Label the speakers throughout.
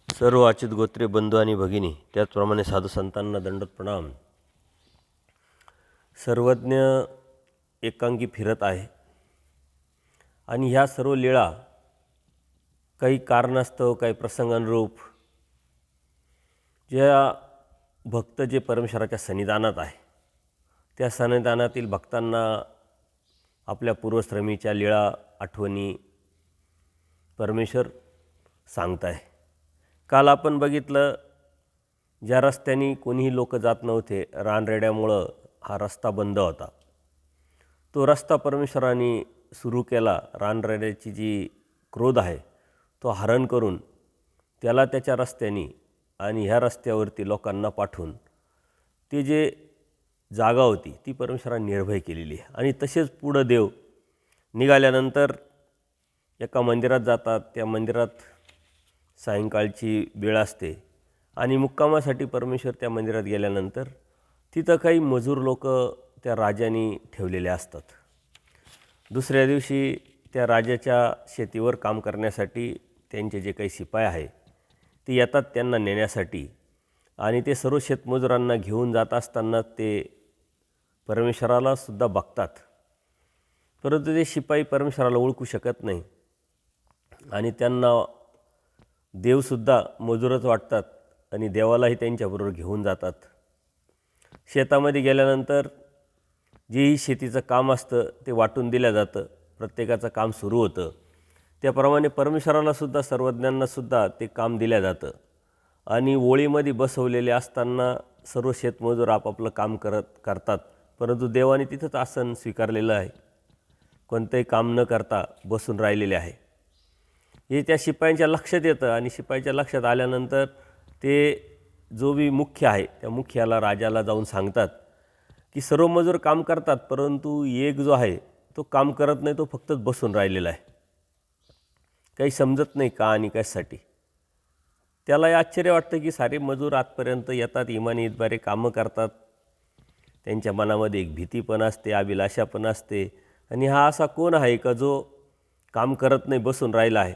Speaker 1: सर्व अच्युत गोत्रे बंधू आणि भगिनी, त्याचप्रमाणे साधू संतांना दंडवत प्रणाम. सर्वज्ञ एकांगी फिरत आहे आणि ह्या सर्व लीळा काही कारणास्तव, काही प्रसंगानुरूप ज्या भक्त जे परमेश्वराच्या सन्निधानात आहे त्या सन्निधानातील भक्तांना आपल्या पूर्वश्रमीच्या लीळा आठवणी परमेश्वर सांगत आहे. काल आपण बघितलं, ज्या रस्त्याने कोणीही लोक जात नव्हते, रानरेड्यामुळं हा रस्ता बंद होता. तो रस्ता परमेश्वराने सुरू केला. रानरेड्याची जी क्रोध आहे तो हरण करून त्याला त्याच्या रस्त्याने आणि ह्या रस्त्यावरती लोकांना पाठवून ती जे जागा होती ती परमेश्वराने निर्भय केलेली आहे. आणि तसेच पुढं देव निघाल्यानंतर एका मंदिरात जातात. त्या मंदिरात सायंकाळची वेळ असते आणि मुक्कामासाठी परमेश्वर त्या मंदिरात गेल्यानंतर तिथं काही मजूर लोक त्या राजाने ठेवलेले असतात. दुसऱ्या दिवशी त्या राजाच्या शेतीवर काम करण्यासाठी त्यांचे जे काही शिपाई आहे ते येतात त्यांना नेण्यासाठी. आणि ते सर्व शेतमजुरांना घेऊन जात असताना ते परमेश्वराला सुद्धा बघतात, परंतु ते शिपाई परमेश्वराला ओळखू शकत नाही आणि त्यांना देवसुद्धा मजूरच वाटतात आणि देवालाही त्यांच्याबरोबर घेऊन जातात. शेतामध्ये गेल्यानंतर जेही शेतीचं काम असतं ते वाटून दिलं जातं, प्रत्येकाचं काम सुरू होतं. त्याप्रमाणे परमेश्वरालासुद्धा, सर्वज्ञांनासुद्धा ते काम दिलं जातं आणि ओळीमध्ये बसवलेले असताना सर्व शेतमजूर आपापलं काम करतात. परंतु देवाने तिथंच आसन स्वीकारलेलं आहे, कोणतंही काम न करता बसून राहिलेले आहे. हे त्या शिपायांच्या लक्षात येतं आणि शिपाईच्या लक्षात आल्यानंतर ते जो बी मुख्य आहे त्या मुख्याला, राजाला जाऊन सांगतात की सर्व मजूर काम करतात, परंतु एक जो आहे तो काम करत नाही, तो फक्तच बसून राहिलेला आहे. काही समजत नाही का आणि कशासाठी. त्याला आश्चर्य वाटतं की सारे मजूर आजपर्यंत येतात, इमानी इतबारे कामं करतात, त्यांच्या मनामध्ये एक भीती पण असते, अभिलाषा पण असते, आणि हा असा कोण आहे का जो काम करत नाही, बसून राहिला आहे,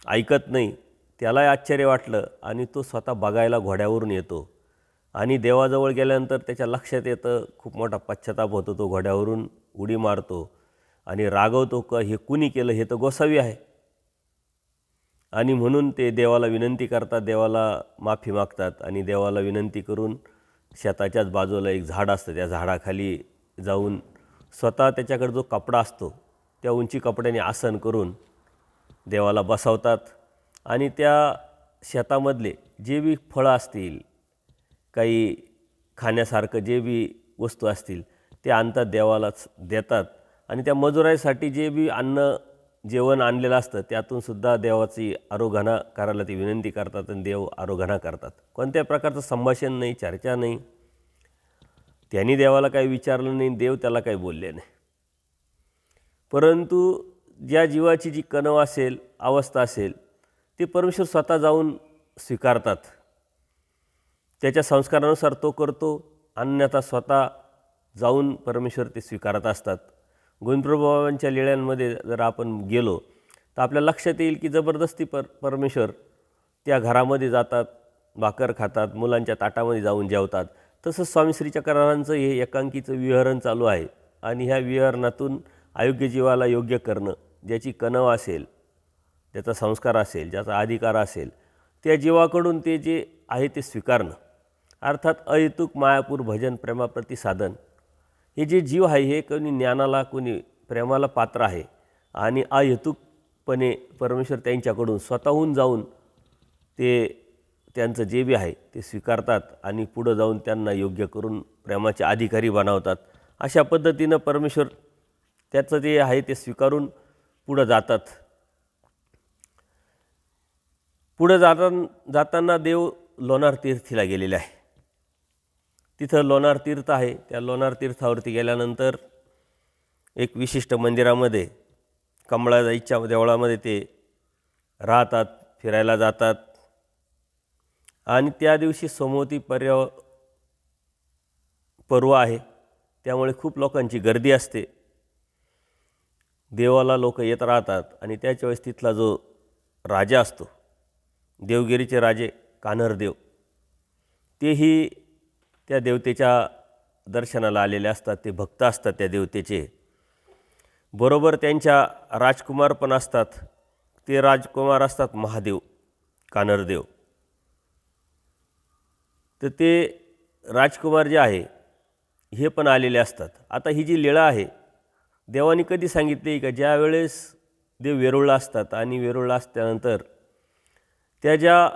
Speaker 1: ऐकत नाही. त्यालाही आश्चर्य वाटलं आणि तो स्वतः बघायला घोड्यावरून येतो आणि देवाजवळ गेल्यानंतर त्याच्या लक्षात येतं, खूप मोठा पश्चाताप होतो. तो घोड्यावरून उडी मारतो आणि रागवतो का हे कुणी केलं, हे तर गोसावी आहे. आणि म्हणून ते देवाला विनंती करतात, देवाला माफी मागतात आणि देवाला विनंती करून शेताच्याच बाजूला एक झाड असतं, त्या झाडाखाली जाऊन स्वतः त्याच्याकडे जो कपडा असतो त्या उंची कपड्याने आसन करून देवाला बसवतात. आणि त्या शेतामधले जे बी फळं असतील, काही खाण्यासारखं जे बी वस्तू असतील ते आणतात, देवालाच देतात. आणि त्या मजुराईसाठी जे बी अन्न जेवण आणलेलं असतं त्यातूनसुद्धा देवाची आरोग्यना करायला ती विनंती करतात आणि देव आरोग्यना करतात. कोणत्या प्रकारचं संभाषण नाही, चर्चा नाही. त्यांनी देवाला काही विचारलं नाही, देव त्याला काही बोलले नाही. परंतु ज्या जीवाची जी कणव असेल, अवस्था असेल, ते परमेश्वर स्वतः जाऊन स्वीकारतात. त्याच्या संस्कारानुसार तो करतो, अन्यथा स्वतः जाऊन परमेश्वर ते स्वीकारत असतात. गोविंदप्रभूंच्या लीळांमध्ये जर आपण गेलो तर आपल्या लक्षात येईल की जबरदस्ती परमेश्वर त्या घरामध्ये जातात, भाकर खातात, मुलांच्या ताटामध्ये जाऊन जेवतात. तसंच स्वामी श्री चक्रधरांचं हे एकांकीचं विहरण चालू आहे आणि ह्या विहरणातून अयोग्य जीवाला योग्य करणं, ज्याची कणव असेल, ज्याचा संस्कार असेल, ज्याचा अधिकार असेल, त्या जीवाकडून ते जे आहे ते स्वीकारणं. अर्थात अहेतुक मायापूर भजन प्रेमाप्रती साधन. हे जे जीव आहे हे कोणी ज्ञानाला, कोणी प्रेमाला पात्र आहे आणि अहेतुकपणे परमेश्वर त्यांच्याकडून स्वतःहून जाऊन ते त्यांचं जे बी आहे ते स्वीकारतात आणि पुढं जाऊन त्यांना योग्य करून प्रेमाचे अधिकारी बनवतात. अशा पद्धतीनं परमेश्वर त्याचं जे आहे ते स्वीकारून पुढं जातात. पुढं जाताना देव लोणार तीर्थीला गेलेले आहे. तिथं लोणार तीर्थ आहे. त्या लोणार तीर्थावरती गेल्यानंतर एक विशिष्ट मंदिरामध्ये, कमळाईच्या देवळामध्ये ते राहतात, फिरायला जातात. आणि त्या दिवशी सोमवती पर्व आहे, त्यामुळे खूप लोकांची गर्दी असते. देवाला लोक येत राहतात आणि त्याच्या वेळेस तिथला जो राजा असतो देवगिरीचे राजे कान्हरदेव तेही त्या देवतेच्या दर्शनाला आलेले असतात. ते भक्त असतात त्या देवतेचे. बरोबर त्यांच्या राजकुमार पण असतात. ते राजकुमार असतात महादेव, कान्हरदेव. तर ते राजकुमार जे आहे हे पण आलेले असतात. आता ही जी लीळा आहे देवाने कधी सांगितली का ज्या वेळेस देव वेरूळला असतात आणि वेरूळला असल्यानंतर त्या ज्या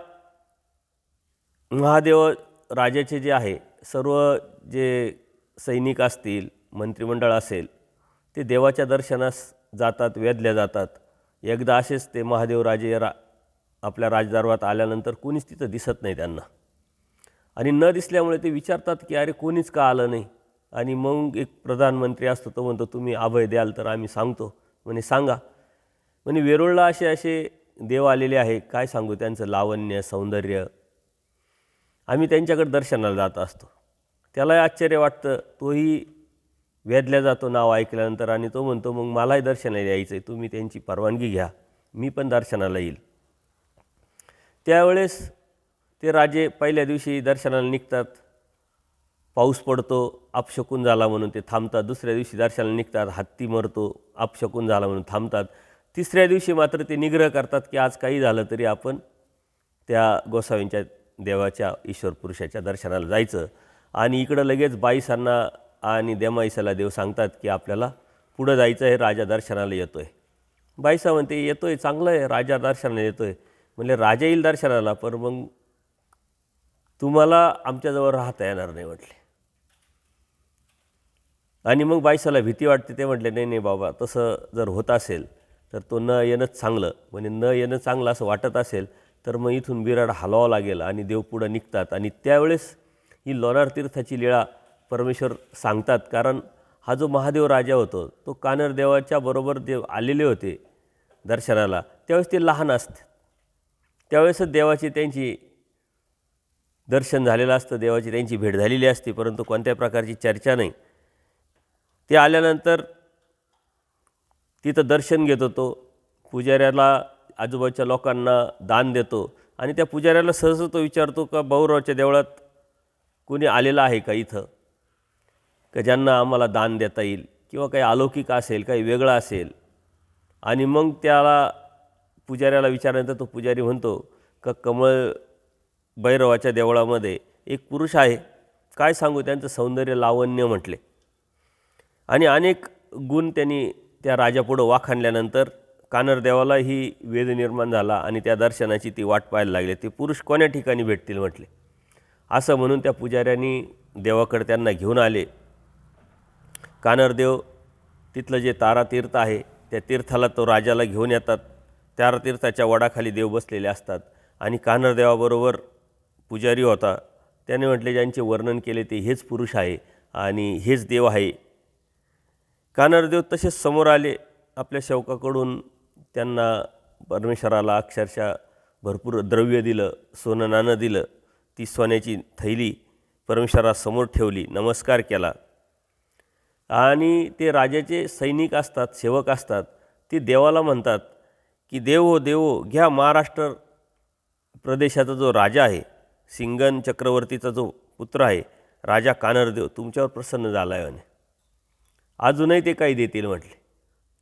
Speaker 1: महादेव राजाचे जे आहे सर्व जे सैनिक असतील, मंत्रिमंडळ असेल, ते देवाच्या दर्शनास जातात, वेधल्या जातात. एकदा असेच ते महादेव राजे आपल्या राजदरबारात आल्यानंतर कोणीच तिथं दिसत नाही त्यांना. आणि न दिसल्यामुळे ते विचारतात की अरे कोणीच का आलं नाही. आणि मग एक प्रधानमंत्री असतो, तो म्हणतो तुम्ही अभय द्याल तर आम्ही सांगतो. म्हणे सांगा. म्हणे वेरूळला असे असे देव आलेले आहे, काय सांगू त्यांचं लावण्य सौंदर्य, आम्ही त्यांच्याकडे दर्शनाला जात असतो. त्यालाही आश्चर्य वाटतं, तोही वेधल्या जातो नाव ऐकल्यानंतर. आणि तो म्हणतो मग मलाही दर्शनाला यायचं आहे, तुम्ही त्यांची परवानगी घ्या, मी पण दर्शनाला येईल. त्यावेळेस ते राजे पहिल्या दिवशी दर्शनाला निघतात. पाऊस पडतो, अपशकुन झाला म्हणून ते थांबतात. दुसऱ्या दिवशी दर्शनाला निघतात, हत्ती मरतो, अपशकुन झाला म्हणून थांबतात. तिसऱ्या दिवशी मात्र ते निग्रह करतात की आज काही झालं तरी आपण त्या गोसावींच्या देवाच्या ईश्वर पुरुषाच्या दर्शनाला जायचं. आणि इकडं लगेच बाईसांना आणि देमाईसाला देव सांगतात की आपल्याला पुढं जायचं आहे, राजा दर्शनाला येतो आहे. बाईसा म्हणते येतो आहे, चांगलं आहे, राजा दर्शनाला येतो आहे. म्हणले राजा येईल दर्शनाला, पण मग तुम्हाला आमच्याजवळ राहता येणार नाही म्हटले. आणि मग बाईसाला भीती वाटते. ते म्हटले नाही नाही बाबा, तसं जर होत असेल तर तो न येणंच चांगलं. म्हणजे न येणं चांगलं असं वाटत असेल तर मग इथून बिराड हलवावं लागेल. आणि देव पुढं निघतात. आणि त्यावेळेस ही लोणार तीर्थाची लीळा परमेश्वर सांगतात. कारण हा जो महादेव राजा होतो तो कान्हरदेवाच्या बरोबर देव आलेले होते दर्शनाला. त्यावेळेस ते लहान असते. त्यावेळेसच देवाची त्यांची दर्शन झालेलं असतं, देवाची त्यांची भेट झालेली असते, परंतु कोणत्या प्रकारची चर्चा नाही. ते आल्यानंतर तिथं दर्शन घेत होतो, पुजाऱ्याला आजूबाजूच्या लोकांना दान देतो. आणि त्या पुजाऱ्याला सहज तो विचारतो का भाऊरावच्या देवळात कोणी आलेलं आहे का इथं, का ज्यांना आम्हाला दान देता येईल, किंवा काही अलौकिक असेल, काही वेगळं असेल. आणि मग त्याला पुजाऱ्याला विचारल्यानंतर तो पुजारी म्हणतो का कमळ भैरवाच्या देवळामध्ये एक पुरुष आहे, काय सांगू त्यांचं सौंदर्य लावण्य म्हटले. आणि अनेक गुण त्यांनी त्या राजापुढं वाखाणल्यानंतर कान्हरदेवालाही वेद निर्माण झाला आणि त्या दर्शनाची ती वाट पाहायला लागली. ते पुरुष कोण्या ठिकाणी भेटतील म्हटले. असं म्हणून त्या पुजाऱ्यांनी देवाकडे त्यांना घेऊन आले. कान्हरदेव तिथलं जे तारातीर्थ आहे त्या तीर्थाला तो राजाला घेऊन येतात. तारातीर्थाच्या वडाखाली देव बसलेले असतात. आणि कान्हरदेवाबरोबर पुजारी होता, त्याने म्हटले ज्यांचे वर्णन केले ते हेच पुरुष आहे आणि हेच देव आहे. कान्हरदेव तसेच समोर आले. आपल्या सेवकाकडून त्यांना परमेश्वराला अक्षरशः भरपूर द्रव्य दिलं, सोनं नाणं दिलं. ती सोन्याची थैली परमेश्वरासमोर ठेवली, नमस्कार केला. आणि ते राजाचे सैनिक असतात, सेवक असतात, ते देवाला म्हणतात की देव हो देव हो, घ्या महाराष्ट्र प्रदेशाचा जो राजा आहे, सिंगन चक्रवर्तीचा जो पुत्र आहे राजा कान्हरदेव, तुमच्यावर प्रसन्न झाला आहे म्हणे, अजूनही ते काही देतील म्हटले.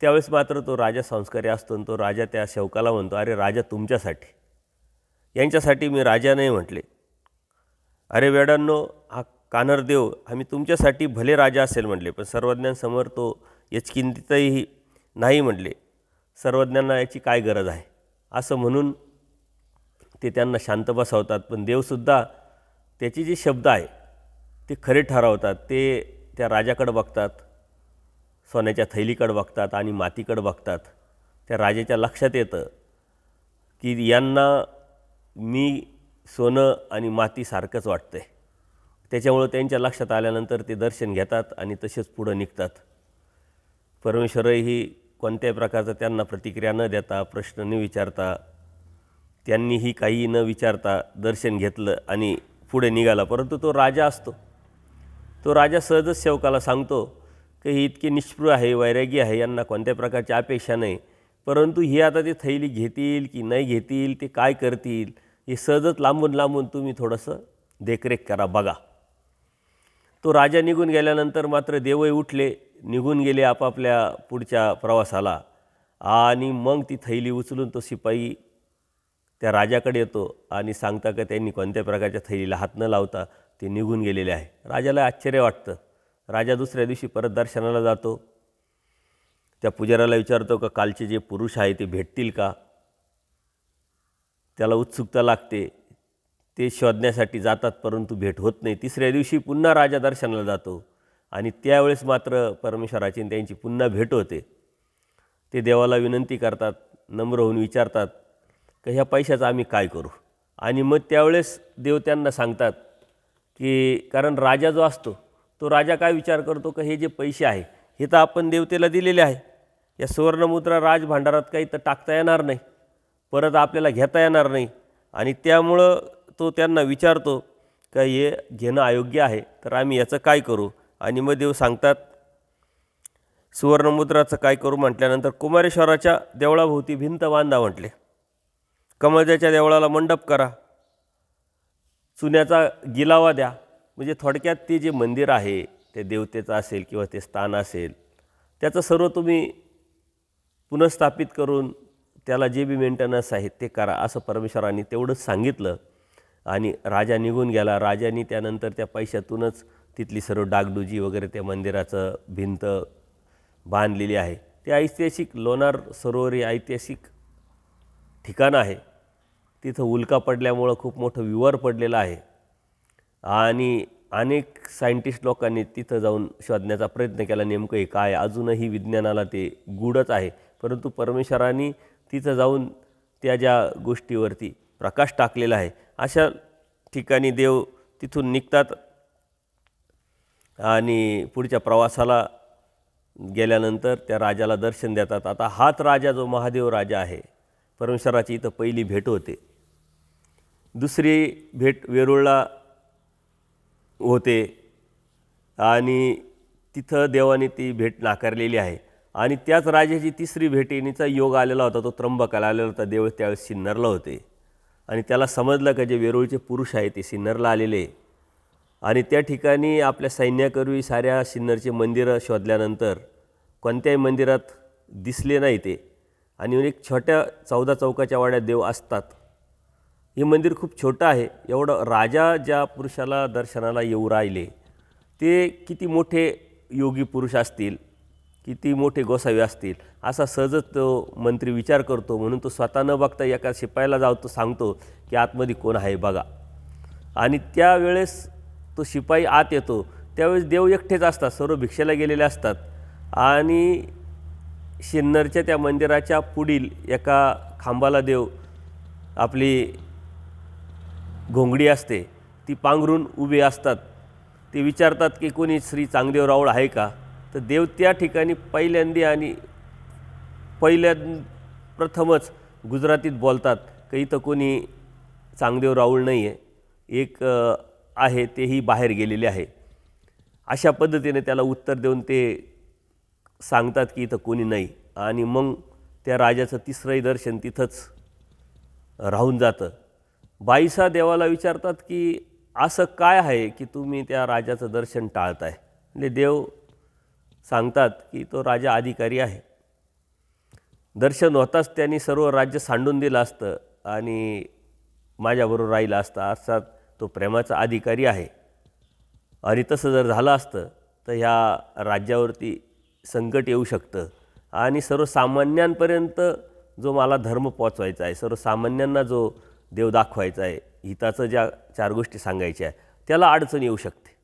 Speaker 1: त्यावेळेस मात्र तो राजा संस्कारी असतो आणि तो राजा त्या सेवकाला म्हणतो अरे राजा तुमच्यासाठी, यांच्यासाठी मी राजा नाही म्हटले. अरे वेडांनो, हा कान्हरदेव आम्ही तुमच्यासाठी भले राजा असेल म्हटले, पण सर्वज्ञांसमोर तो यचकिंतितही नाही म्हटले. सर्वज्ञांना याची काय गरज आहे असं म्हणून ते त्यांना शांत बसवतात. पण देवसुद्धा त्याची जी शब्द आहे ते खरे ठरवतात. ते त्या राजाकडं बघतात, सोन्याच्या थैलीकडं बघतात आणि मातीकडं बघतात. त्या राजाच्या लक्षात येतं की यांना मी सोनं आणि माती सारखंच वाटतं आहे. त्याच्यामुळं त्यांच्या लक्षात आल्यानंतर ते दर्शन घेतात आणि तसेच पुढं निघतात. परमेश्वरही कोणत्याही प्रकारचा त्यांना प्रतिक्रिया न देता, प्रश्न न विचारता, त्यांनीही काही न विचारता दर्शन घेतलं आणि पुढे निघाला. परंतु तो राजा असतो, तो राजा सहजच सेवकाला सांगतो की ही इतकी निष्पृह आहे, वैरागी आहे, यांना कोणत्या प्रकारची अपेक्षा नाही, परंतु ही आता ती थैली घेतील की नाही घेतील, ते काय करतील, हे सहजच लांबून लांबून तुम्ही थोडंसं देखरेख करा, बघा. तो राजा निघून गेल्यानंतर मात्र देवही उठले, निघून गेले आपापल्या पुढच्या प्रवासाला. आणि मग ती थैली उचलून तो शिपाई त्या राजाकडे येतो आणि सांगता का त्यांनी कोणत्या प्रकारच्या थैलीला हात न लावता ते निघून गेलेले आहे. राजाला आश्चर्य वाटतं. राजा दुसऱ्या दिवशी परत दर्शनाला जातो. त्या पुजाऱ्याला विचारतो का कालचे जे पुरुष आहे ते भेटतील का. त्याला उत्सुकता लागते. ते शोधण्यासाठी जातात, परंतु भेट होत नाही. तिसऱ्या दिवशी पुन्हा राजा दर्शनाला जातो आणि त्यावेळेस मात्र परमेश्वराची त्यांची पुन्हा भेट होते. ते देवाला विनंती करतात, नम्र होऊन विचारतात की ह्या पैशाचं आम्ही काय करू. आणि मग त्यावेळेस देव त्यांना सांगतात की कारण राजा जो असतो तो राजा काय विचार करतो का हे जे पैसे आहे हे तर आपण देवतेला दिलेले आहे. या सुवर्णमुद्रा राजभांडारात काही तर टाकता येणार नाही, परत आपल्याला घेता येणार नाही. आणि त्यामुळं तो त्यांना विचारतो का हे घेणं अयोग्य आहे, तर आम्ही याचं काय करू. आणि मग देव सांगतात सुवर्णमुद्राचं काय करू म्हटल्यानंतर कुमारेश्वराच्या देवळाभोवती भिंत बांधा म्हटले, कमळाच्या देवळाला मंडप करा, चुन्याचा गिलावा द्या. म्हणजे थोडक्यात ते जे मंदिर आहे ते देवतेचं असेल किंवा ते स्थान असेल त्याचं सर्व तुम्ही पुनर्स्थापित करून त्याला जे बी मेंटेनन्स आहे ते करा, असं परमेश्वरांनी तेवढंच सांगितलं. आणि राजा निघून गेला. राजाने त्यानंतर त्या पैशातूनच तिथली सर्व डागडुजी वगैरे त्या मंदिराचं भिंत बांधलेली आहे. ते ऐतिहासिक लोणार सरोवर हे ऐतिहासिक ठिकाण आहे. तिथं उल्का पडल्यामुळं खूप मोठं विवर पडलेलं आहे आणि अनेक सायंटिस्ट लोकांनी तिथं जाऊन शोधण्याचा प्रयत्न केला नेमकं हे काय. अजूनही विज्ञानाला ते गूढच आहे, परंतु परमेश्वरांनी तिथं जाऊन त्या ज्या गोष्टीवरती प्रकाश टाकलेला आहे. अशा ठिकाणी देव तिथून निघतात आणि पुढच्या प्रवासाला गेल्यानंतर त्या राजाला दर्शन देतात. आता हाच राजा जो महादेव राजा आहे, परमेश्वराची इथं पहिली भेट होते. दुसरी भेट वेरूळला होते आणि तिथं देवाने ती भेट नाकारलेली आहे. आणि त्याच राजाची तिसरी भेट येण्याचा योग आलेला होता, तो त्र्यंबकाला आलेला होता. देव त्यावेळेस सिन्नरला होते आणि त्याला समजलं का जे वेरूळचे पुरुष आहे ते सिन्नरला आलेले. आणि त्या ठिकाणी आपल्या सैन्याकरवी साऱ्या सिन्नरचे मंदिरं शोधल्यानंतर कोणत्याही मंदिरात दिसले नाही ते. आणि एक छोट्या 14 चौकाच्या वाड्यात देव असतात. हे मंदिर खूप छोटं आहे. एवढं राजा ज्या पुरुषाला दर्शनाला येऊ राहिले ते किती मोठे योगी पुरुष असतील, किती मोठे गोसावी असतील, असा सहजच तो मंत्री विचार करतो. म्हणून तो स्वतः न बघता एका शिपायाला तो सांगतो की आतमध्ये कोण आहे बघा. आणि त्यावेळेस तो शिपाई आत येतो. त्यावेळेस देव एकटेच असतात, सर्व भिक्षेला गेलेले असतात. आणि सिन्नरच्या त्या मंदिराच्या पुढील एका खांबाला देव आपली घोंगडी असते ती पांघरून उभे असतात. ते विचारतात की कोणी श्री चांगदेव राऊळ आहे का. तर देव त्या ठिकाणी प्रथमच गुजरातीत बोलतात की इथं कोणी चांगदेव राऊळ नाही आहे, एक आहे तेही बाहेर गेलेले आहे. अशा पद्धतीने त्याला उत्तर देऊन ते सांगतात की इथं कोणी नाही. आणि मग त्या राजाचं तिसरंही दर्शन तिथंच राहून जातं. बाईसा देवाला विचारतात की असं काय आहे की तुम्ही त्या राजाचं दर्शन टाळताय. म्हणजे देव सांगतात की तो राजा अधिकारी आहे. दर्शन होताच त्यांनी सर्व राज्य सांडून दिलं असतं आणि माझ्याबरोबर राहिला असता, अर्थात तो प्रेमाचा अधिकारी आहे. आणि तसं जर झालं असतं तर ह्या राज्यावरती संकट येऊ शकतं आणि सर्वसामान्यांपर्यंत जो मला धर्म पोचवायचा आहे, सर्वसामान्यांना जो देव दाखवायचा आहे, हिताचं ज्या 4 गोष्टी सांगायच्या आहे, त्याला अडचण येऊ शकते.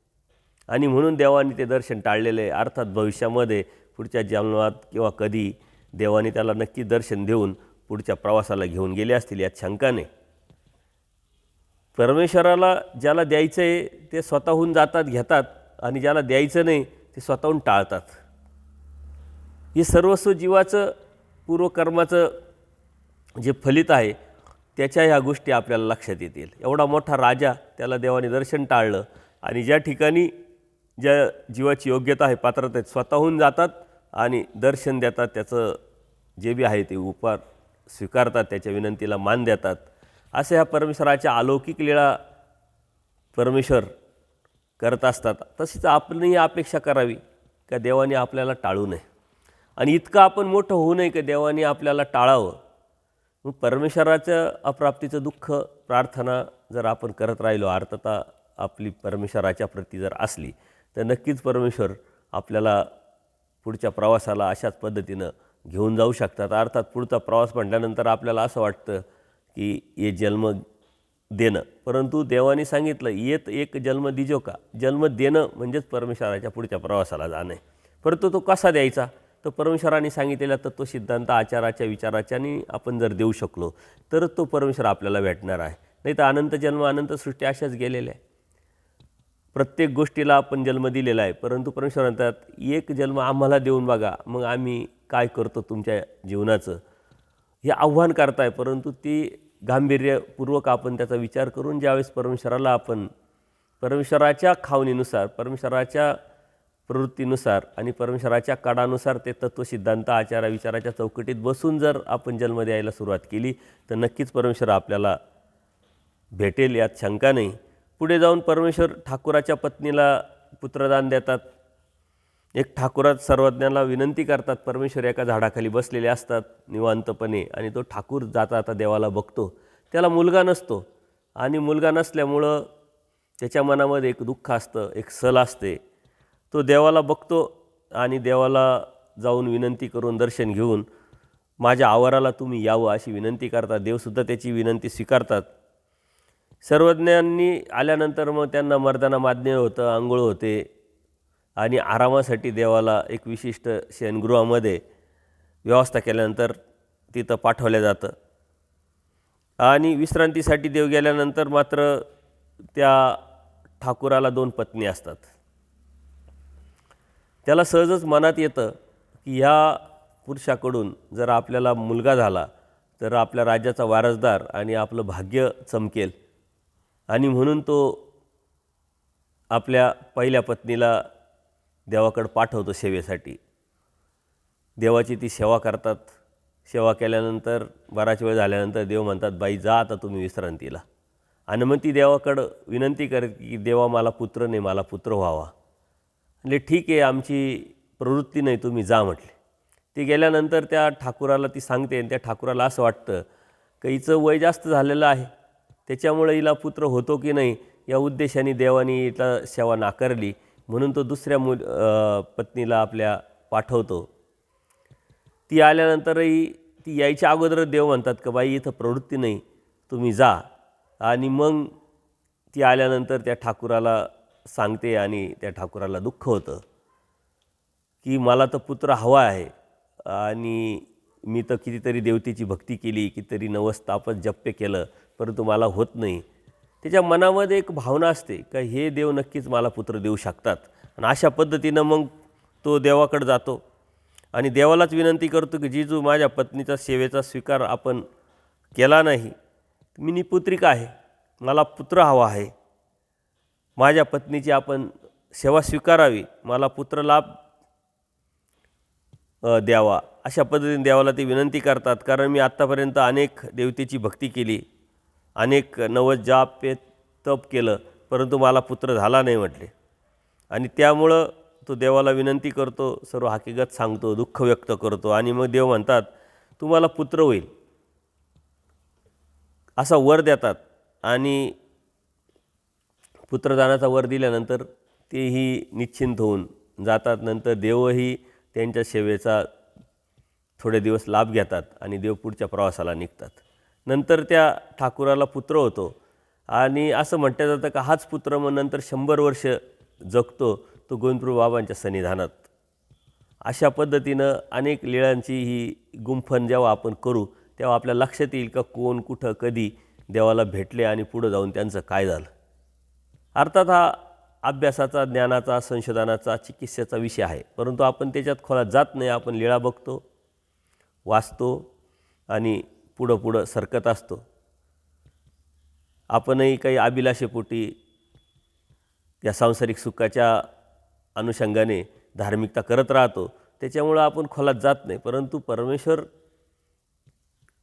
Speaker 1: आणि म्हणून देवाने ते दर्शन टाळलेलं आहे. अर्थात भविष्यामध्ये पुढच्या जन्मात किंवा कधी देवाने त्याला नक्की दर्शन देऊन पुढच्या प्रवासाला घेऊन गेले असतील यात शंका नाही. परमेश्वराला ज्याला द्यायचं आहे ते स्वतःहून जातात, घेतात, आणि ज्याला द्यायचं नाही ते स्वतःहून टाळतात. हे सर्वस्व जीवाचं पूर्वकर्माचं जे फलित आहे त्याच्या ह्या गोष्टी आपल्याला लक्षात येतील. एवढा मोठा राजा, त्याला देवाने दर्शन टाळलं आणि ज्या ठिकाणी ज्या जीवाची योग्यता आहे, पात्रता आहे, स्वतःहून जातात आणि दर्शन देतात, त्याचं जे बी आहे ते उपहार स्वीकारतात, त्याच्या विनंतीला मान देतात. असे ह्या परमेश्वराच्या अलौकिक लीळा परमेश्वर करत असतात. तशीच आपणही अपेक्षा करावी का देवाने आपल्याला टाळू नये आणि इतकं आपण मोठं होऊ नये की देवाने आपल्याला टाळावं. मग परमेश्वराचं अप्राप्तीचं दुःख प्रार्थना जर आपण करत राहिलो, अर्थात आपली परमेश्वराच्या प्रती जर असली, तर नक्कीच परमेश्वर आपल्याला पुढच्या प्रवासाला अशाच पद्धतीनं घेऊन जाऊ शकतात. अर्थात पुढचा प्रवास म्हटल्यानंतर आपल्याला असं वाटतं की हे जन्म देणं, परंतु देवाने सांगितलं येत एक जन्म दिजो का, जन्म देणं म्हणजेच परमेश्वराच्या पुढच्या प्रवासाला जाणं आहे. परंतु तो कसा द्यायचा, तर परमेश्वराने सांगितलेला तत्त्वसिद्धांत आचाराच्या विचाराच्याने आपण जर देऊ शकलो तर तो परमेश्वर आपल्याला भेटणार आहे. नाही तर अनंत जन्म अनंत सृष्टी अशाच गेलेल्या आहे. प्रत्येक गोष्टीला आपण जन्म दिलेला आहे, परंतु परमेश्वर म्हणतात एक जन्म आम्हाला देऊन बघा, मग आम्ही काय करतो तुमच्या जीवनाचं हे आव्हान करताय. परंतु ती गांभीर्यपूर्वक आपण त्याचा विचार करून ज्यावेळेस परमेश्वराला आपण परमेश्वराच्या खावणीनुसार, परमेश्वराच्या प्रवृत्तीनुसार आणि परमेश्वराच्या काळानुसार ते तत्त्वसिद्धांत आचारा विचाराच्या चौकटीत बसून जर आपण जन्म द्यायला सुरुवात केली तर नक्कीच परमेश्वर आपल्याला भेटेल, यात शंका नाही. पुढे जाऊन परमेश्वर ठाकुराच्या पत्नीला पुत्रदान देतात. एक ठाकुरात सर्वज्ञाला विनंती करतात. परमेश्वर एका झाडाखाली बसलेले असतात निवांतपणे आणि तो ठाकूर जाता आता देवाला बघतो. त्याला मुलगा नसतो आणि मुलगा नसल्यामुळं त्याच्या मनामध्ये एक दुःख असतं, एक सल असते. तो देवाला बघतो आणि देवाला जाऊन विनंती करून दर्शन घेऊन माझ्या आवाराला तुम्ही यावं अशी विनंती करतात. देवसुद्धा त्याची विनंती स्वीकारतात. सर्वज्ञांनी आल्यानंतर मग त्यांना मर्दाना माज्ञ होतं, आंघोळ होते आणि आरामासाठी देवाला एक विशिष्ट शयनगृहामध्ये व्यवस्था केल्यानंतर तिथं पाठवलं जातं आणि विश्रांतीसाठी देव गेल्यानंतर मात्र त्या ठाकुराला 2 पत्नी असतात. त्याला सहजच मनात येतं की ह्या पुरुषाकडून जर आपल्याला मुलगा झाला तर आपल्या राज्याचा वारसदार आणि आपलं भाग्य चमकेल आणि म्हणून तो आपल्या पहिल्या पत्नीला देवाकडे पाठवतो सेवेसाठी. देवाची ती सेवा करतात. सेवा केल्यानंतर बराच वेळ झाल्यानंतर देव म्हणतात बाई जा आता तुम्ही विश्रांतीला. आणि मग ती देवाकडं विनंती करते की देवा मला पुत्र नाही, मला पुत्र व्हावा. म्हणजे ठीक आहे आमची प्रवृत्ती नाही, तुम्ही जा म्हटले. ती गेल्यानंतर त्या ठाकुराला ती सांगते आणि त्या ठाकुराला असं वाटतं की हिचं वय जास्त झालेलं आहे, त्याच्यामुळे हिला पुत्र होतो की नाही या उद्देशाने देवाने हिला सेवा नाकारली. म्हणून तो दुसऱ्या पत्नीला आपल्या पाठवतो. ती आल्यानंतरही ती यायच्या अगोदर देव म्हणतात की बाई इथं प्रवृत्ती नाही, तुम्ही जा. आणि मग ती आल्यानंतर त्या ठाकुराला सांगते आणि त्या ठाकुराला दुःख होतं की मला तर पुत्र हवा आहे आणि मी तर कितीतरी देवतेची भक्ती केली, कितीतरी नवस्तापच जप्य केलं, परंतु मला होत नाही. त्याच्या मनामध्ये एक भावना असते का हे देव नक्कीच मला पुत्र देऊ शकतात. आणि अशा पद्धतीनं मग तो देवाकडे जातो आणि देवालाच विनंती करतो की जिजू माझ्या पत्नीचा सेवेचा स्वीकार आपण केला नाही, मी निपुत्रिका आहे, मला पुत्र हवा आहे, माझ्या पत्नीची आपण सेवा स्वीकारावी, मला पुत्र लाभ द्यावा. अशा पद्धतीने देवाला ते विनंती करतात. कारण मी आत्तापर्यंत अनेक देवतेची भक्ती केली, अनेक नवस जाप पे तप केलं, परंतु मला पुत्र झाला नाही म्हटले. आणि त्यामुळं तो देवाला विनंती करतो, सर्व हकीकत सांगतो, दुःख व्यक्त करतो आणि मग देव म्हणतात तुम्हाला पुत्र होईल असा वर देतात. आणि पुत्रदानाचा वर दिल्यानंतर तेही निश्चिंत होऊन जातात. नंतर देवही त्यांच्या सेवेचा थोडे दिवस लाभ घेतात आणि देव पुढच्या प्रवासाला निघतात. नंतर त्या ठाकुराला पुत्र होतो आणि असं म्हटलं जातं का हाच पुत्र मग नंतर 100 वर्ष जगतो तो गोविंदप्रभू बाबांच्या सन्निधानात. अशा पद्धतीनं अनेक लीळांची ही गुंफण जेव्हा आपण करू तेव्हा आपल्या लक्षात येईल का कोण कुठं कधी देवाला भेटले आणि पुढं जाऊन त्यांचं काय झालं. अर्थात हा अभ्यासाचा, ज्ञानाचा, संशोधनाचा, चिकित्सेचा विषय आहे, परंतु आपण त्याच्यात खोलात जात नाही. आपण लीळा बघतो, वाचतो आणि पुढं पुढं सरकत असतो. आपणही काही अभिलाषेपोटी या सांसारिक सुखाच्या अनुषंगाने धार्मिकता करत राहतो, त्याच्यामुळं आपण खोलात जात नाही. परंतु परमेश्वर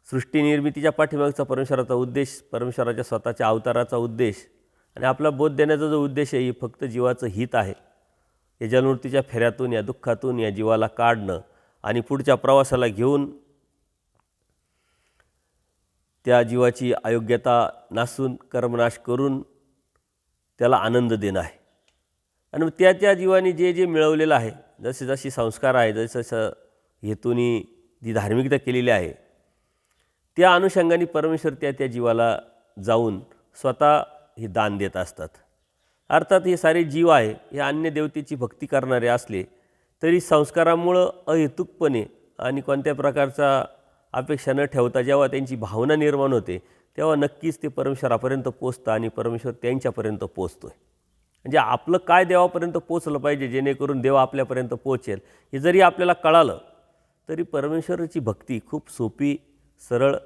Speaker 1: सृष्टीनिर्मितीच्या पाठीमागचा परमेश्वराचा उद्देश, परमेश्वराच्या स्वतःच्या अवताराचा उद्देश आणि आपला बोध देण्याचा जो उद्देश आहे, ही फक्त जीवाचं हित आहे. या जन्ममृत्यूच्या फेऱ्यातून, या दुःखातून या जीवाला काढणं आणि पुढच्या प्रवासाला घेऊन त्या जीवाची अयोग्यता नासून, कर्मनाश करून त्याला आनंद देणं आहे. आणि त्या जीवाने जे जे मिळवलेलं आहे, जसे जशी संस्कार आहे, जसं हेतूनी जी धार्मिकता केलेली आहे, त्या अनुषंगाने परमेश्वर त्या जीवाला जाऊन स्वतः हे दान देत असतात. अर्थात हे सारे जीव आहे, हे अन्य देवतेची भक्ती करणारे असले तरी संस्कारामुळं अहेतुकपणे आणि कोणत्या प्रकारचा अपेक्षा न ठेवता जेव्हा त्यांची भावना निर्माण होते, तेव्हा नक्कीच ते परमेश्वरापर्यंत पोचतं आणि परमेश्वर त्यांच्यापर्यंत पोचतो आहे. म्हणजे आपलं काय देवापर्यंत पोचलं पाहिजे जेणेकरून देव आपल्यापर्यंत पोचेल, हे जरी आपल्याला कळालं तरी परमेश्वराची भक्ती खूप सोपी, सरळ,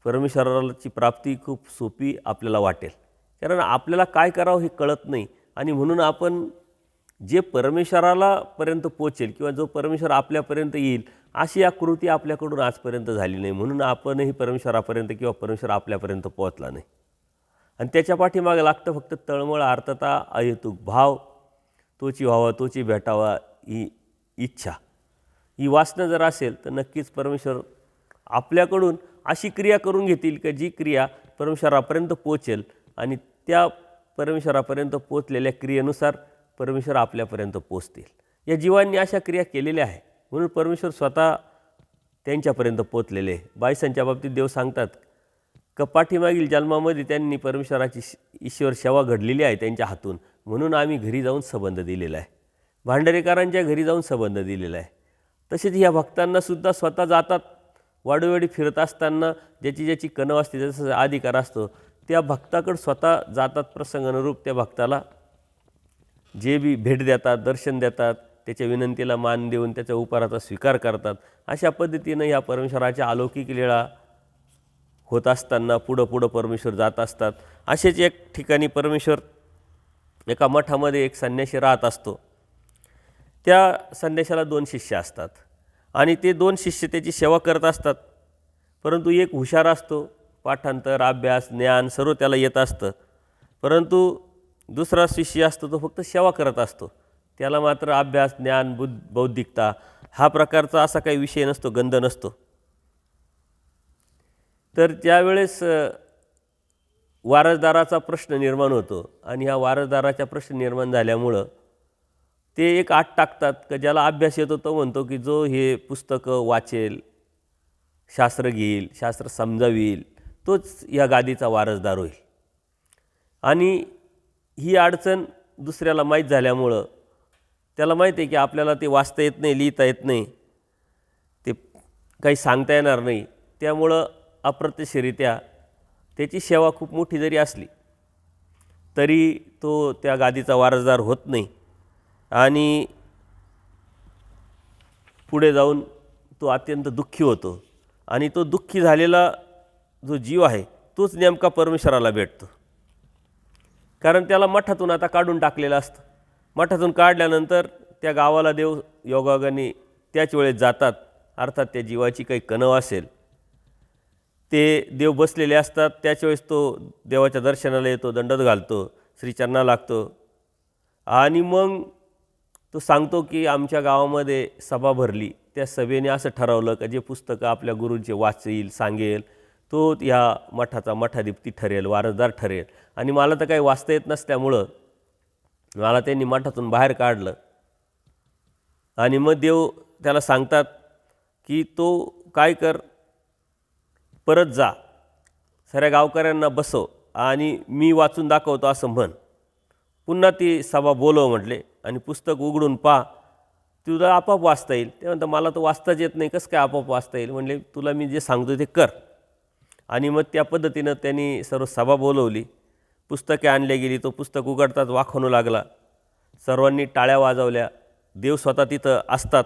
Speaker 1: परमेश्वराची प्राप्ती खूप सोपी आपल्याला वाटेल. कारण आपल्याला काय करावं हे कळत नाही आणि म्हणून आपण जे परमेश्वराला पर्यंत पोचेल किंवा जो परमेश्वर आपल्यापर्यंत येईल अशी या कृती आपल्याकडून आजपर्यंत झाली नाही. म्हणून आपणही परमेश्वरापर्यंत किंवा परमेश्वर आपल्यापर्यंत पोहोचला नाही. आणि त्याच्या पाठीमागे लागतं फक्त तळमळ, आर्तता, अहेतुक भाव, तोची व्हावा, तोची भेटावा ही इच्छा, ही वासना जर असेल तर नक्कीच परमेश्वर आपल्याकडून अशी क्रिया करून घेतील की जी क्रिया परमेश्वरापर्यंत पोचेल आणि त्या परमेश्वरापर्यंत पोचलेल्या क्रियेनुसार परमेश्वर आपल्यापर्यंत पोचतील. या जीवांनी अशा क्रिया केलेल्या आहे म्हणून परमेश्वर स्वतः त्यांच्यापर्यंत पोचलेले आहे. बायसांच्या बाबतीत देव सांगतात की पाठीमागील जन्मामध्ये त्यांनी परमेश्वराची ईश्वर सेवा घडलेली आहे त्यांच्या हातून, म्हणून आम्ही घरी जाऊन संबंध दिलेला आहे, भांडारेकरांच्या घरी जाऊन संबंध दिलेला आहे. तसेच ह्या भक्तांनासुद्धा स्वतः जातात, वाडोवेडी फिरत असताना ज्याची ज्याची कणव असते, जसं अधिकार असतो, त्या भक्ताकडे स्वतः जातात, प्रसंगानुरूप त्या भक्ताला जे बी भेट देतात, दर्शन देतात, त्याच्या विनंतीला मान देऊन त्याच्या उपहाराचा स्वीकार करतात. अशा पद्धतीनं ह्या परमेश्वराच्या अलौकिक लीळा होत असताना पुढं परमेश्वर जात असतात. असेच एक ठिकाणी परमेश्वर एका मठामध्ये एक संन्यासी राहत असतो. त्या संन्याशाला 2 शिष्य असतात आणि ते 2 शिष्य त्याची सेवा करत असतात. परंतु एक हुशार असतो, पाठांतर, अभ्यास, ज्ञान सर्व त्याला येत असतं. परंतु दुसरा शिष्य असतो तो फक्त सेवा करत असतो, त्याला मात्र अभ्यास, ज्ञान, बौद्धिकता हा प्रकारचा असा काही विषय नसतो, गंध नसतो. तर त्यावेळेस वारसदाराचा प्रश्न निर्माण होतो आणि ह्या वारसदाराचा प्रश्न निर्माण झाल्यामुळं ते एक आट टाकतात की ज्याला अभ्यास येतो तो म्हणतो की जो हे पुस्तकं वाचेल, शास्त्र घेईल, शास्त्र समजावील, तोच या गादीचा वारसदार होईल. आणि ही अडचण दुसऱ्याला माहीत झाल्यामुळं त्याला माहीत आहे की आपल्याला ते वाचता येत नाही, लिहिता येत नाही, ते काही सांगता येणार नाही, त्यामुळं अप्रत्यक्षरित्या त्याची सेवा खूप मोठी जरी असली तरी तो त्या गादीचा वारसदार होत नाही आणि पुढे जाऊन तो अत्यंत दुःखी होतो. आणि तो दुःखी झालेला जो जीव आहे तोच नेमका परमेश्वराला भेटतो. कारण त्याला मठातून आता काढून टाकलेलं असतं. मठातून काढल्यानंतर त्या गावाला देव योगायोगाने त्याच वेळेस जातात. अर्थात त्या जीवाची काही कणव असेल ते देव बसलेले असतात, त्याच वेळेस तो देवाच्या दर्शनाला येतो, दंडवत घालतो, श्रीचरणाला लागतो आणि मग तो सांगतो की आमच्या गावामध्ये सभा भरली, त्या सभेने असं ठरवलं की जे पुस्तकं आपल्या गुरूंचे वाचेल, सांगेल, तो ह्या मठाचा मठाधिपती ठरेल, वारसदार ठरेल. आणि मला तर काही वाचता येत नसल्यामुळं मला त्यांनी मठातून बाहेर काढलं. आणि मग देव त्याला सांगतात की तो काय कर, परत जा, साऱ्या गावकऱ्यांना बसव आणि मी वाचून दाखवतो असं म्हण. पुन्हा ती सभा बोलव म्हटले आणि पुस्तक उघडून पहा, तुला आपोआप वाचता येईल. ते म्हणतं मला तो वाचताच येत नाही, कसं काय आपोआप वाचता येईल. म्हणले तुला मी जे सांगतो ते कर. आणि मग त्या पद्धतीनं त्यांनी सर्व सभा बोलवली, पुस्तके आणले गेली, तो पुस्तक उघडताच वाखवू लागला, सर्वांनी टाळ्या वाजवल्या, देव स्वतः तिथं असतात.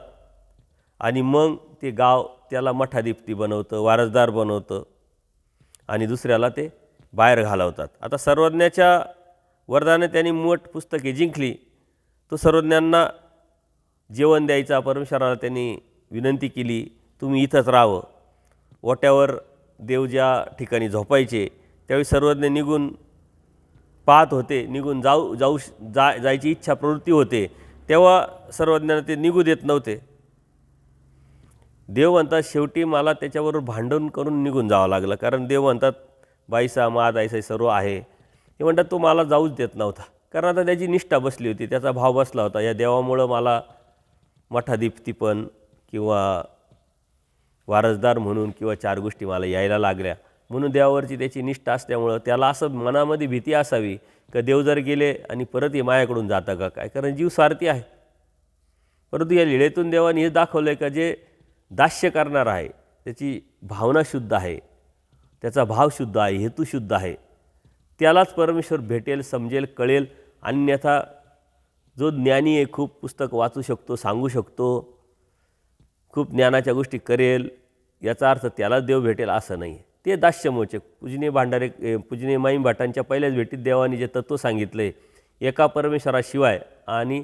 Speaker 1: आणि मग ते गाव त्याला मठाधिपती बनवतं, वारसदार बनवतं आणि दुसऱ्याला ते बाहेर घालवतात. आता सर्वज्ञाच्या वरदाने त्यांनी मोठ पुस्तके जिंकली. तो सर्वज्ञांना जेवण द्यायचा, परमेश्वराला त्यांनी विनंती केली तुम्ही इथंच राहावं. ओट्यावर देव ज्या ठिकाणी झोपायचे त्यावेळी सर्वज्ञ निघून पाहत होते, निघून जायची इच्छा प्रवृत्ती होते, तेव्हा सर्वज्ञांना ते निघू देत नव्हते. देव म्हणतात शेवटी मला त्याच्याबरोबर भांडण करून निघून जावं लागलं, कारण देव म्हणतात बाईसा मा दाईसा सर्व आहे. ते म्हणतात तो मला जाऊच देत नव्हता, कारण आता त्याची निष्ठा बसली होती, त्याचा भाव बसला होता. या देवामुळं मला मठाधिपतीपण किंवा वारसदार म्हणून किंवा 4 गोष्टी मला यायला लागल्या, म्हणून देवावरची त्याची निष्ठा असल्यामुळं त्याला असं मनामध्ये भीती असावी का देव जर गेले आणि परत हे मायाकडून जातं का काय, कारण जीव स्वार्थी आहे. परंतु या लीळेतून देवाने हे दाखवलं आहे का जे दास्य करणार आहे त्याची भावना शुद्ध आहे, त्याचा भाव शुद्ध आहे, हेतू शुद्ध आहे, त्यालाच परमेश्वर भेटेल, समजेल, कळेल. अन्यथा जो ज्ञानी आहे, खूप पुस्तक वाचू शकतो, सांगू शकतो, खूप ज्ञानाच्या गोष्टी करेल, याचा अर्थ त्यालाच देव भेटेल असं नाही. ते दास्यमोचक पूजनीय माईम भटांच्या पहिल्याच भेटीत देवाने जे तत्त्व सांगितलं आहे, एका परमेश्वराशिवाय आणि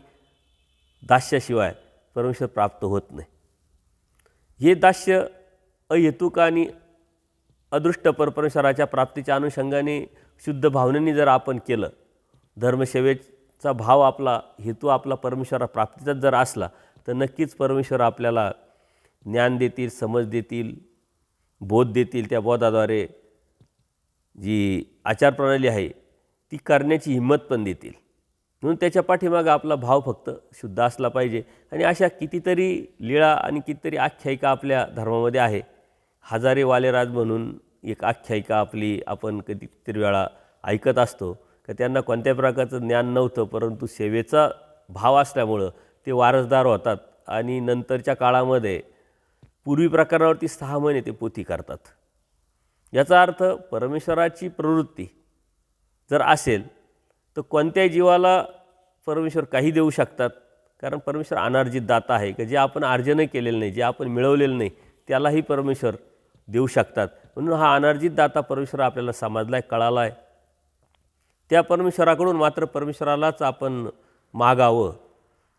Speaker 1: दास्याशिवाय परमेश्वर प्राप्त होत नाही. हे दास्य अहेतुक आणि अदृष्ट परमेश्वराच्या प्राप्तीच्या अनुषंगाने शुद्ध भावनेने जर आपण केलं, धर्मसेवेचा भाव आपला, हेतू आपला परमेश्वरा प्राप्तीचाच जर असला, तर नक्कीच परमेश्वर आपल्याला ज्ञान देतील, समज देतील, बोध देतील. त्या बोधाद्वारे जी आचारप्रणाली आहे ती करण्याची हिंमत पण देतील. म्हणून त्याच्या पाठीमागं आपला भाव फक्त शुद्ध असला पाहिजे. आणि अशा कितीतरी लीळा आणि कितीतरी आख्यायिका आपल्या धर्मामध्ये आहे. हजारे वालेराज म्हणून एक आख्यायिका आपली आपण कितीतरी वेळा ऐकत असतो का त्यांना कोणत्या प्रकारचं ज्ञान नव्हतं, परंतु सेवेचा भाव असल्यामुळं ते वारसदार होतात आणि नंतरच्या काळामध्ये पूर्वी प्रकरणावरती 6 महिने ते पोथी करतात. याचा अर्थ परमेश्वराची प्रवृत्ती जर असेल तर कोणत्याही जीवाला परमेश्वर काही देऊ शकतात, कारण परमेश्वर अनार्जित दाता आहे की जे आपण अर्जन केलेलं नाही, जे आपण मिळवलेलं नाही, त्यालाही परमेश्वर देऊ शकतात. म्हणून हा अनार्जित दाता परमेश्वर आपल्याला समजला आहे, कळाला आहे. त्या परमेश्वराकडून मात्र परमेश्वरालाच आपण मागावं,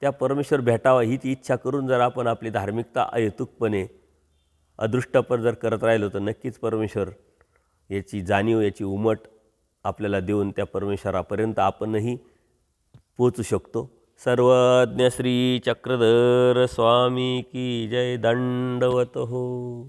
Speaker 1: त्या परमेश्वर भेटावा हीच इच्छा करून जर आपण आपली धार्मिकता अहेतुकपणे अदृष्टपर जर करत राहिलो, तर नक्कीच परमेश्वर याची जाणीव, याची उमट आपल्याला देऊन त्या परमेश्वरापर्यंत आपणही पोचू शकतो. सर्वज्ञ श्री चक्रधर स्वामी की जय. दंडवत हो.